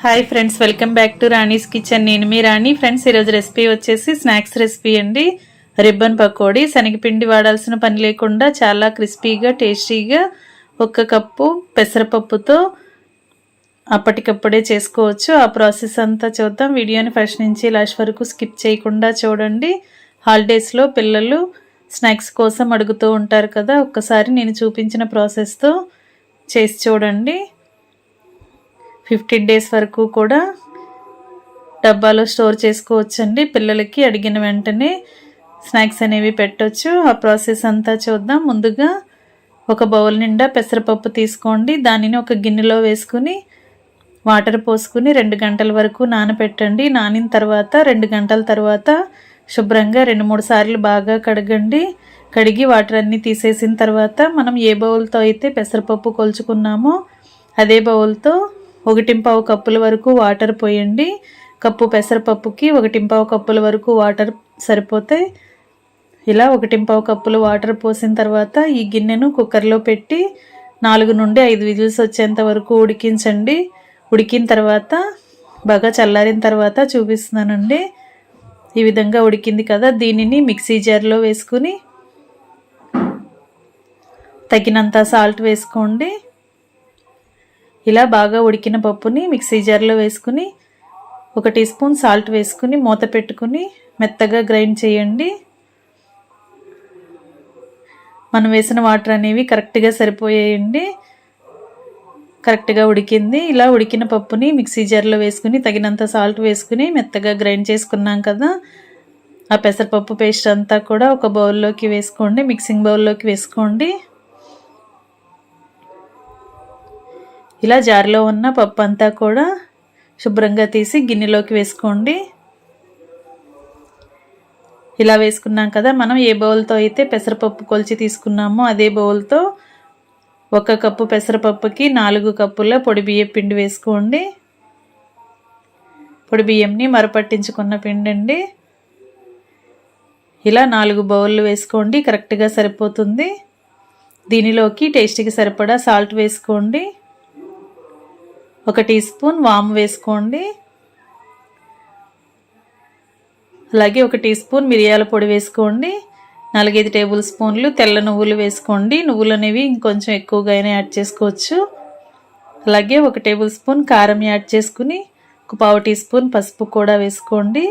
Hi friends, welcome back to Rani's kitchen. నేను మీ రాణి. Friends, ఈరోజు recipe వచ్చేసి స్నాక్స్ రెసిపీ అండి. రిబ్బన్ పకోడీ. శనగపిండి వాడాల్సిన పని లేకుండా చాలా క్రిస్పీగా టేస్టీగా 1 కప్పు పెసరపప్పుతో అప్పటికప్పుడే చేసుకోవచ్చు. ఆ ప్రాసెస్ అంతా చూద్దాం. వీడియోని ఫస్ట్ నుంచి లాస్ట్ వరకు స్కిప్ చేయకుండా చూడండి. హాలిడేస్లో పిల్లలు స్నాక్స్ కోసం అడుగుతూ ఉంటారు కదా, ఒక్కసారి నేను చూపించిన ప్రాసెస్తో చేసి చూడండి. 15 డేస్ వరకు కూడా డబ్బాలో స్టోర్ చేసుకోవచ్చండి. పిల్లలకి అడిగిన వెంటనే స్నాక్స్ అనేవి పెట్టవచ్చు. ఆ ప్రాసెస్ అంతా చూద్దాం. ముందుగా ఒక బౌల్ నిండా పెసరపప్పు తీసుకోండి. దానిని ఒక గిన్నెలో వేసుకుని వాటర్ పోసుకుని 2 గంటల వరకు నానబెట్టండి. నానిన తర్వాత 2 గంటల తర్వాత శుభ్రంగా 2-3 సార్లు బాగా కడగండి. కడిగి వాటర్ అన్నీ తీసేసిన తర్వాత మనం ఏ బౌల్తో అయితే పెసరపప్పు కొలుచుకున్నామో అదే బౌల్తో 1.5 కప్పుల వరకు వాటర్ పోయండి. కప్పు పెసరపప్పుకి 1.5 కప్పుల వరకు వాటర్ సరిపోతాయి. ఇలా 1.5 కప్పులు వాటర్ పోసిన తర్వాత ఈ గిన్నెను కుక్కర్లో పెట్టి 4 నుండి 5 విజిల్స్ వచ్చేంత వరకు ఉడికించండి. ఉడికిన తర్వాత బాగా చల్లారిన తర్వాత చూపిస్తున్నానండి. ఈ విధంగా ఉడికింది కదా, దీనిని మిక్సీ జార్లో వేసుకుని తగినంత సాల్ట్ వేసుకోండి. ఇలా బాగా ఉడికిన పప్పుని మిక్సీ జార్లో వేసుకుని 1 టీ స్పూన్ సాల్ట్ వేసుకుని మూత పెట్టుకుని మెత్తగా గ్రైండ్ చేయండి. మనం వేసిన వాటర్ అనేవి కరెక్ట్గా సరిపోయాయండి. కరెక్ట్గా ఉడికింది. ఇలా ఉడికిన పప్పుని మిక్సీ జార్లో వేసుకుని తగినంత సాల్ట్ వేసుకుని మెత్తగా గ్రైండ్ చేసుకున్నాం కదా, ఆ పెసరపప్పు పేస్ట్ అంతా కూడా ఒక బౌల్లోకి వేసుకోండి. మిక్సింగ్ బౌల్లోకి వేసుకోండి. ఇలా జార్లో ఉన్న పప్పు అంతా కూడా శుభ్రంగా తీసి గిన్నెలోకి వేసుకోండి. ఇలా వేసుకున్నాం కదా, మనం ఏ బౌల్తో అయితే పెసరపప్పు కొలిచి తీసుకున్నామో అదే బౌల్తో 1 కప్పు పెసరపప్పుకి 4 కప్పుల పొడి బియ్యం పిండి వేసుకోండి. పొడి బియ్యంని మరపట్టించుకున్న పిండి అండి. ఇలా 4 బౌళ్ళు వేసుకోండి, కరెక్ట్గా సరిపోతుంది. దీనిలోకి టేస్ట్కి సరిపడా సాల్ట్ వేసుకోండి. 1 టీ స్పూన్ వాము వేసుకోండి. అలాగే 1 టీ స్పూన్ మిరియాల పొడి వేసుకోండి. 4-5 టేబుల్ స్పూన్లు తెల్ల నువ్వులు వేసుకోండి. నువ్వులు అనేవి ఇంకొంచెం ఎక్కువగానే యాడ్ చేసుకోవచ్చు. అలాగే 1 టేబుల్ స్పూన్ కారం యాడ్ చేసుకుని 1/4 టీ స్పూన్ పసుపు కూడా వేసుకోండి.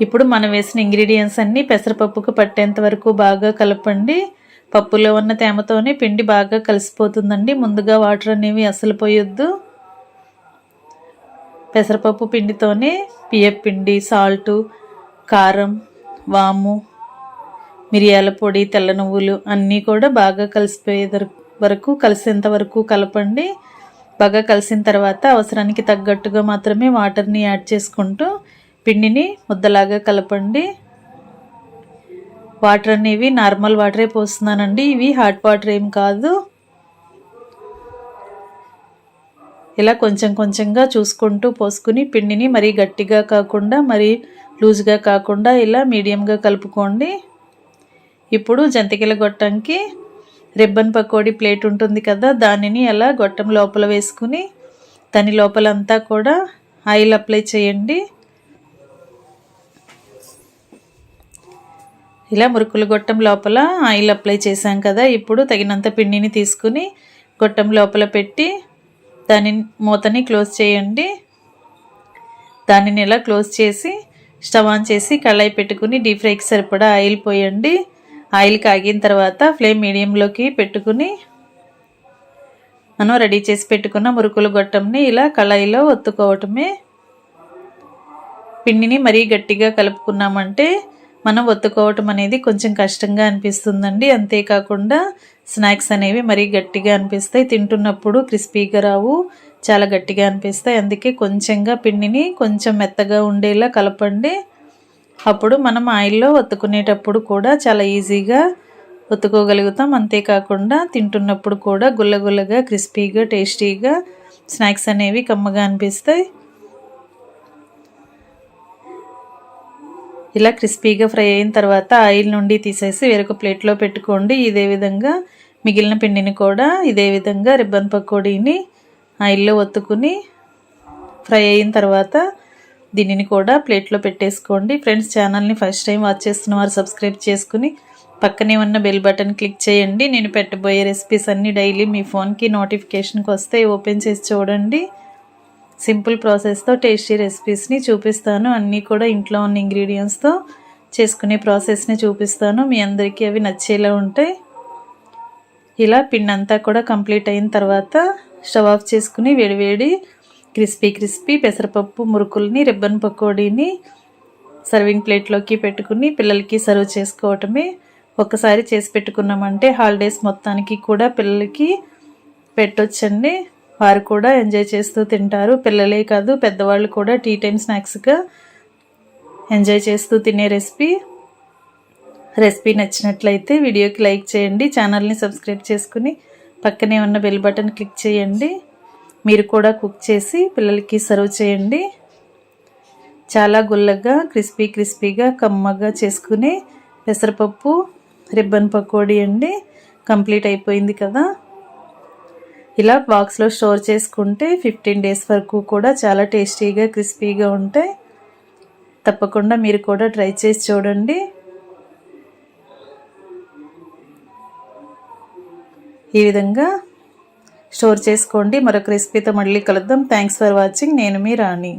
ఇప్పుడు మనం వేసిన ఇంగ్రీడియంట్స్ అన్నీ పెసరపప్పుకు పట్టేంత వరకు బాగా కలపండి. పప్పులో ఉన్న తేమతోనే పిండి బాగా కలిసిపోతుందండి. ముందుగా వాటర్ అనేవి అసలు పోయొద్దు. పెసరపప్పు పిండితోనే బియ్యం పిండి, సాల్టు, కారం, వాము, మిరియాల పొడి, తెల్ల నువ్వులు అన్నీ కూడా బాగా కలిసిపోయే వరకు కలిసేంత వరకు కలపండి. బాగా కలిసిన తర్వాత అవసరానికి తగ్గట్టుగా మాత్రమే వాటర్ని యాడ్ చేసుకుంటూ పిండిని ముద్దలాగా కలపండి. వాటర్ అనేవి నార్మల్ వాటరే పోస్తున్నానండి, ఇవి హాట్ వాటర్ ఏం కాదు. ఇలా కొంచెం కొంచెంగా చూసుకుంటూ పోసుకుని పిండిని మరీ గట్టిగా కాకుండా మరీ లూజ్గా కాకుండా ఇలా మీడియంగా కలుపుకోండి. ఇప్పుడు జంతికల గొట్టంకి రిబ్బన్ పకోడీ ప్లేట్ ఉంటుంది కదా, దానిని అలా గొట్టం లోపల వేసుకుని దాని లోపలంతా కూడా ఆయిల్ అప్లై చేయండి. ఇలా మురుకుల గొట్టం లోపల ఆయిల్ అప్లై చేసాం కదా, ఇప్పుడు తగినంత పిండిని తీసుకుని గొట్టం లోపల పెట్టి దాని మూతని క్లోజ్ చేయండి. దానిని ఇలా క్లోజ్ చేసి స్టవ్ ఆన్ చేసి కళాయి పెట్టుకుని డీప్ ఫ్రైకి సరిపడా ఆయిల్ పోయండి. ఆయిల్ కాగిన తర్వాత ఫ్లేమ్ మీడియంలోకి పెట్టుకుని మనం రెడీ చేసి పెట్టుకున్న మురుకుల గొట్టంని ఇలా కళాయిలో ఒత్తుకోవటమే. పిండిని మరీ గట్టిగా కలుపుకున్నామంటే మనం ఒత్తుకోవటం అనేది కొంచెం కష్టంగా అనిపిస్తుందండి. అంతేకాకుండా స్నాక్స్ అనేవి మరీ గట్టిగా అనిపిస్తాయి, తింటున్నప్పుడు క్రిస్పీగా రావు, చాలా గట్టిగా అనిపిస్తాయి. అందుకే కొంచెంగా పిండిని కొంచెం మెత్తగా ఉండేలా కలపండి. అప్పుడు మనం ఆయిల్లో ఒత్తుకునేటప్పుడు కూడా చాలా ఈజీగా ఒత్తుకోగలుగుతాం. అంతేకాకుండా తింటున్నప్పుడు కూడా గుల్లగుల్లగా క్రిస్పీగా టేస్టీగా స్నాక్స్ అనేవి కమ్మగా అనిపిస్తాయి. ఇలా క్రిస్పీగా ఫ్రై అయిన తర్వాత ఆయిల్ నుండి తీసేసి వేరొక ప్లేట్లో పెట్టుకోండి. ఇదే విధంగా మిగిలిన పిండిని కూడా ఇదే విధంగా రిబ్బన్ పకోడీని ఆయిల్లో ఒత్తుకుని ఫ్రై అయిన తర్వాత దీనిని కూడా ప్లేట్లో పెట్టేసుకోండి. ఫ్రెండ్స్, ఛానల్ని ఫస్ట్ టైం వాచ్ చేస్తున్న వారు సబ్స్క్రైబ్ చేసుకుని పక్కనే ఉన్న బెల్ బటన్ క్లిక్ చేయండి. నేను పెట్టబోయే రెసిపీస్ అన్నీ డైలీ మీ ఫోన్కి నోటిఫికేషన్కి వస్తే ఓపెన్ చేసి చూడండి. సింపుల్ ప్రాసెస్తో టేస్టీ రెసిపీస్ని చూపిస్తాను. అన్నీ కూడా ఇంట్లో ఉన్న ఇంగ్రీడియంట్స్తో చేసుకునే ప్రాసెస్ని చూపిస్తాను. మీ అందరికీ అవి నచ్చేలా ఉంటాయి. ఇలా పిండి అంతా కూడా కంప్లీట్ అయిన తర్వాత స్టవ్ ఆఫ్ చేసుకుని వేడివేడి క్రిస్పీ పెసరపప్పు మురుకుల్ని రిబ్బన్ పకోడీని సర్వింగ్ ప్లేట్లోకి పెట్టుకుని పిల్లలకి సర్వ్ చేసుకోవటమే. ఒక్కసారి చేసి పెట్టుకున్నామంటే హాలిడేస్ మొత్తానికి కూడా పిల్లలకి పెట్టొచ్చండి. వారు కూడా ఎంజాయ్ చేస్తూ తింటారు. పిల్లలే కాదు, పెద్దవాళ్ళు కూడా టీ టైం స్నాక్స్గా ఎంజాయ్ చేస్తూ తినే రెసిపీ నచ్చినట్లయితే వీడియోకి లైక్ చేయండి. ఛానల్ని సబ్స్క్రైబ్ చేసుకుని పక్కనే ఉన్న బెల్ బటన్ క్లిక్ చేయండి. మీరు కూడా కుక్ చేసి పిల్లలకి సర్వ్ చేయండి. చాలా గుల్లగా క్రిస్పీగా కమ్మగా చేసుకునే పెసరపప్పు రిబ్బన్ పకోడీ అండి. కంప్లీట్ అయిపోయింది కదా. ఇలా బాక్స్లో స్టోర్ చేసుకుంటే 15 days వరకు కూడా చాలా టేస్టీగా క్రిస్పీగా ఉంటాయి. తప్పకుండా మీరు కూడా ట్రై చేసి చూడండి. ఈ విధంగా స్టోర్ చేసుకోండి. మరొక రెసిపీతో మళ్ళీ కలుద్దాం. Thanks for watching. నేను మీ రాణి.